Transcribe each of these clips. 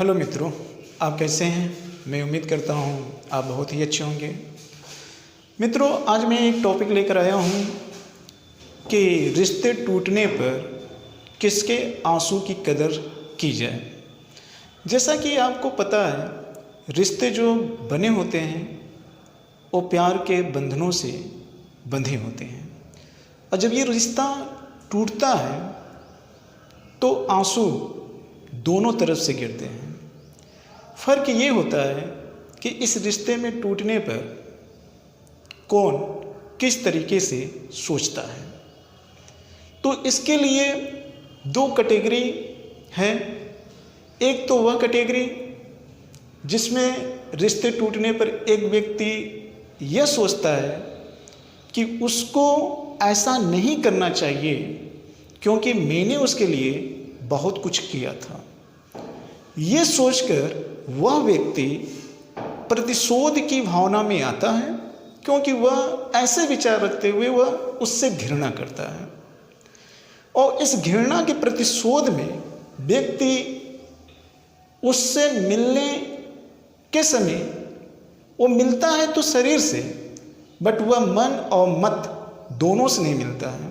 Hello मित्रों, आप कैसे हैं? मैं उम्मीद करता हूँ आप बहुत ही अच्छे होंगे। मित्रों, आज मैं एक टॉपिक लेकर आया हूँ कि रिश्ते टूटने पर किसके आंसू की कदर की जाए। जैसा कि आपको पता है, रिश्ते जो बने होते हैं वो प्यार के बंधनों से बंधे होते हैं, और जब ये रिश्ता टूटता है तो आंसू दोनों तरफ से गिरते हैं। फ़र्क ये होता है कि इस रिश्ते में टूटने पर कौन किस तरीके से सोचता है। तो इसके लिए दो कैटेगरी है। एक तो वह कैटेगरी जिसमें रिश्ते टूटने पर एक व्यक्ति यह सोचता है कि उसको ऐसा नहीं करना चाहिए क्योंकि मैंने उसके लिए बहुत कुछ किया था। ये सोचकर वह व्यक्ति प्रतिशोध की भावना में आता है, क्योंकि वह ऐसे विचार रखते हुए वह उससे घृणा करता है, और इस घृणा के प्रतिशोध में व्यक्ति उससे मिलने के समय वो मिलता है तो शरीर से, बट वह मन और मत दोनों से नहीं मिलता है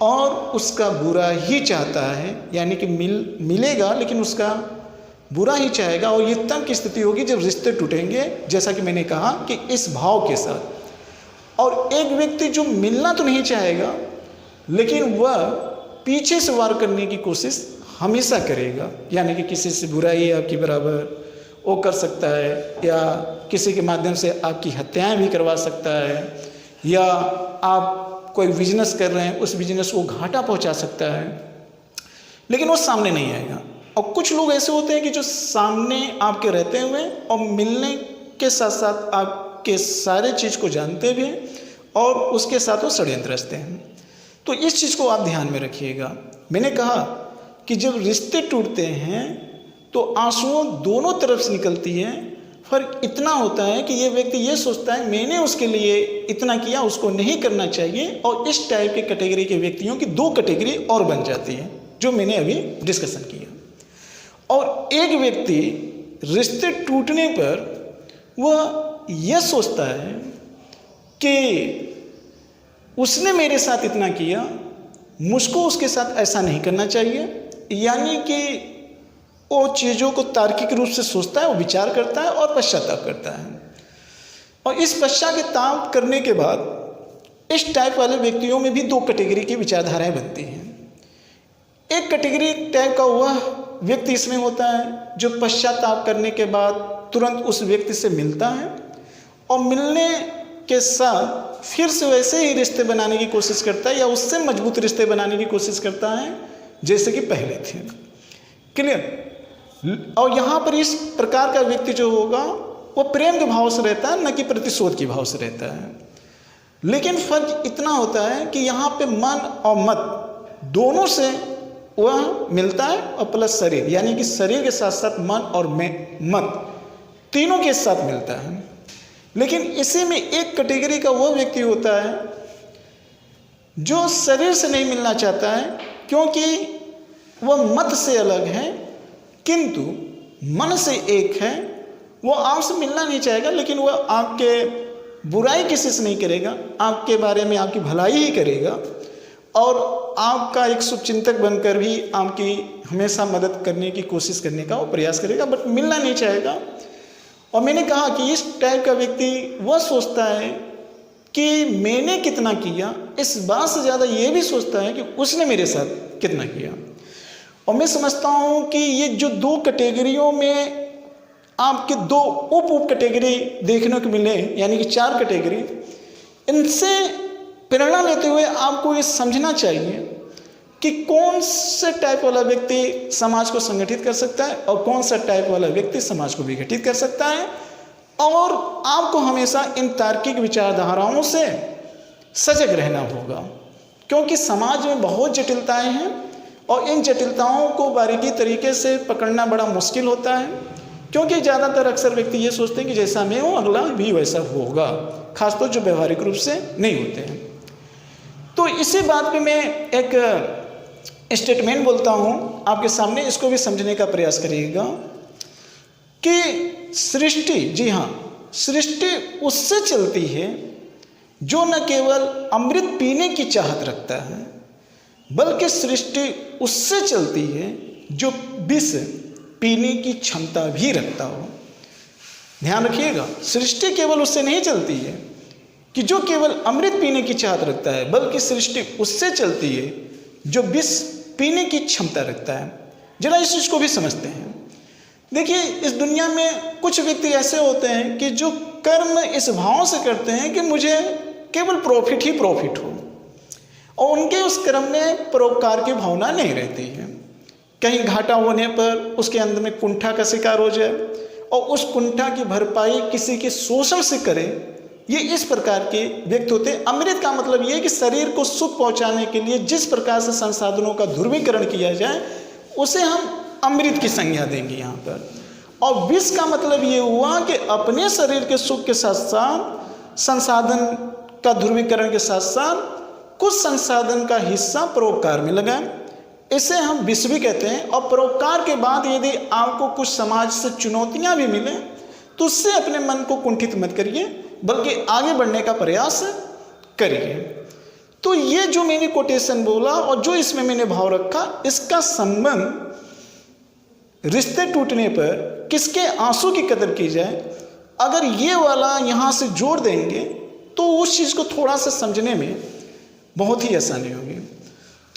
और उसका बुरा ही चाहता है। यानी कि मिलेगा लेकिन उसका बुरा ही चाहेगा, और ये तब की स्थिति होगी जब रिश्ते टूटेंगे, जैसा कि मैंने कहा कि इस भाव के साथ। और एक व्यक्ति जो मिलना तो नहीं चाहेगा लेकिन वह पीछे से वार करने की कोशिश हमेशा करेगा, यानी कि किसी से बुराई आपकी बराबर वो कर सकता है, या किसी के माध्यम से आपकी हत्याएं भी करवा सकता है, या आप कोई बिजनेस कर रहे हैं उस बिजनेस को घाटा पहुंचा सकता है, लेकिन वो सामने नहीं आएगा। और कुछ लोग ऐसे होते हैं कि जो सामने आपके रहते हुए और मिलने के साथ साथ आपके सारे चीज़ को जानते भी हैं और उसके साथ वो षड्यंत्र रचते हैं। तो इस चीज़ को आप ध्यान में रखिएगा। मैंने कहा कि जब रिश्ते टूटते हैं तो आंसुओं दोनों तरफ से निकलती है। फर्क इतना होता है कि ये व्यक्ति ये सोचता है मैंने उसके लिए इतना किया, उसको नहीं करना चाहिए, और इस टाइप के कैटेगरी के व्यक्तियों की दो कैटेगरी और बन जाती है जो मैंने अभी डिस्कशन किया। और एक व्यक्ति रिश्ते टूटने पर वह यह सोचता है कि उसने मेरे साथ इतना किया, मुझको उसके साथ ऐसा नहीं करना चाहिए। यानी कि वो चीज़ों को तार्किक रूप से सोचता है, वो विचार करता है और पश्चाताप करता है। और इस पश्चाताप करने के बाद इस टाइप वाले व्यक्तियों में भी दो कैटेगरी की विचारधाराएं बनती हैं। एक कैटेगरी टाइप का वह व्यक्ति इसमें होता है जो पश्चाताप करने के बाद तुरंत उस व्यक्ति से मिलता है और मिलने के साथ फिर से वैसे ही रिश्ते बनाने की कोशिश करता है, या उससे मजबूत रिश्ते बनाने की कोशिश करता है जैसे कि पहले थे। क्लियर? और यहाँ पर इस प्रकार का व्यक्ति जो होगा वो प्रेम के भाव से रहता है, न कि प्रतिशोध के भाव से रहता है। लेकिन फर्क इतना होता है कि यहाँ पे मन और मत दोनों से वह मिलता है, और प्लस शरीर, यानी कि शरीर के साथ साथ मन और मत तीनों के साथ मिलता है। लेकिन इसी में एक कैटेगरी का वह व्यक्ति होता है जो शरीर से नहीं मिलना चाहता है, क्योंकि वह मत से अलग है किंतु मन से एक है। वो आपसे मिलना नहीं चाहेगा, लेकिन वह आपके बुराई किसी से नहीं करेगा, आपके बारे में आपकी भलाई ही करेगा, और आपका एक शुभचिंतक बनकर भी आपकी हमेशा मदद करने की कोशिश करने का वो प्रयास करेगा, बट मिलना नहीं चाहेगा। और मैंने कहा कि इस टाइप का व्यक्ति वह सोचता है कि मैंने कितना किया, इस बात से ज़्यादा ये भी सोचता है कि उसने मेरे साथ कितना किया। और मैं समझता हूँ कि ये जो दो कैटेगरियों में आपके दो उप कैटेगरी देखने को मिले, यानी कि चार कैटेगरी, इनसे प्रेरणा लेते हुए आपको ये समझना चाहिए कि कौन से टाइप वाला व्यक्ति समाज को संगठित कर सकता है और कौन सा टाइप वाला व्यक्ति समाज को विघटित कर सकता है। और आपको हमेशा इन तार्किक विचारधाराओं से सजग रहना होगा, क्योंकि समाज में बहुत जटिलताएं हैं और इन जटिलताओं को बारीकी तरीके से पकड़ना बड़ा मुश्किल होता है, क्योंकि ज़्यादातर अक्सर व्यक्ति ये सोचते हैं कि जैसा मैं हूँ अगला भी वैसा होगा, खासतौर जो व्यवहारिक रूप से नहीं होते हैं। तो इसी बात पे मैं एक स्टेटमेंट बोलता हूँ आपके सामने, इसको भी समझने का प्रयास करिएगा कि सृष्टि, जी हाँ, सृष्टि उससे चलती है जो न केवल अमृत पीने की चाहत रखता है, बल्कि सृष्टि उससे चलती है जो विष पीने की क्षमता भी रखता हो। ध्यान रखिएगा, सृष्टि केवल उससे नहीं चलती है कि जो केवल अमृत पीने की चाहत रखता है, बल्कि सृष्टि उससे चलती है जो विष पीने की क्षमता रखता है। जरा इस चीज़ को भी समझते हैं। देखिए, इस दुनिया में कुछ व्यक्ति ऐसे होते हैं कि जो कर्म इस भाव से करते हैं कि मुझे केवल प्रॉफिट ही प्रॉफिट हो, और उनके उस कर्म में परोपकार की भावना नहीं रहती है। कहीं घाटा होने पर उसके अंदर में कुंठा का शिकार हो जाए और उस कुंठा की भरपाई किसी के शोषण से करे, ये इस प्रकार के व्यक्ति होते हैं। अमृत का मतलब ये है कि शरीर को सुख पहुंचाने के लिए जिस प्रकार से संसाधनों का ध्रुवीकरण किया जाए उसे हम अमृत की संज्ञा देंगे यहाँ पर। और विष का मतलब ये हुआ कि अपने शरीर के सुख के साथ साथ संसाधन का ध्रुवीकरण के साथ साथ कुछ संसाधन का हिस्सा परोपकार में लगाएं, इसे हम विष भी कहते हैं। और परोपकार के बाद यदि आपको कुछ समाज से चुनौतियां भी मिले तो उससे अपने मन को कुंठित मत करिए, बल्कि आगे बढ़ने का प्रयास करिए। तो ये जो मैंने कोटेशन बोला और जो इसमें मैंने भाव रखा, इसका संबंध रिश्ते टूटने पर किसके आंसू की कदर की जाए, अगर ये वाला यहाँ से जोड़ देंगे तो उस चीज़ को थोड़ा सा समझने में बहुत ही आसानी होगी।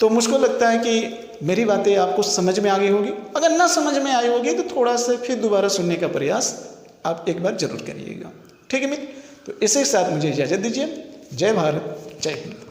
तो मुझको लगता है कि मेरी बातें आपको समझ में आ गई होगी। अगर ना समझ में आई होगी तो थोड़ा सा फिर दोबारा सुनने का प्रयास आप एक बार जरूर करिएगा। ठीक है मित्र, तो इसी के साथ मुझे इजाज़त दीजिए। जय भारत, जय हिंद।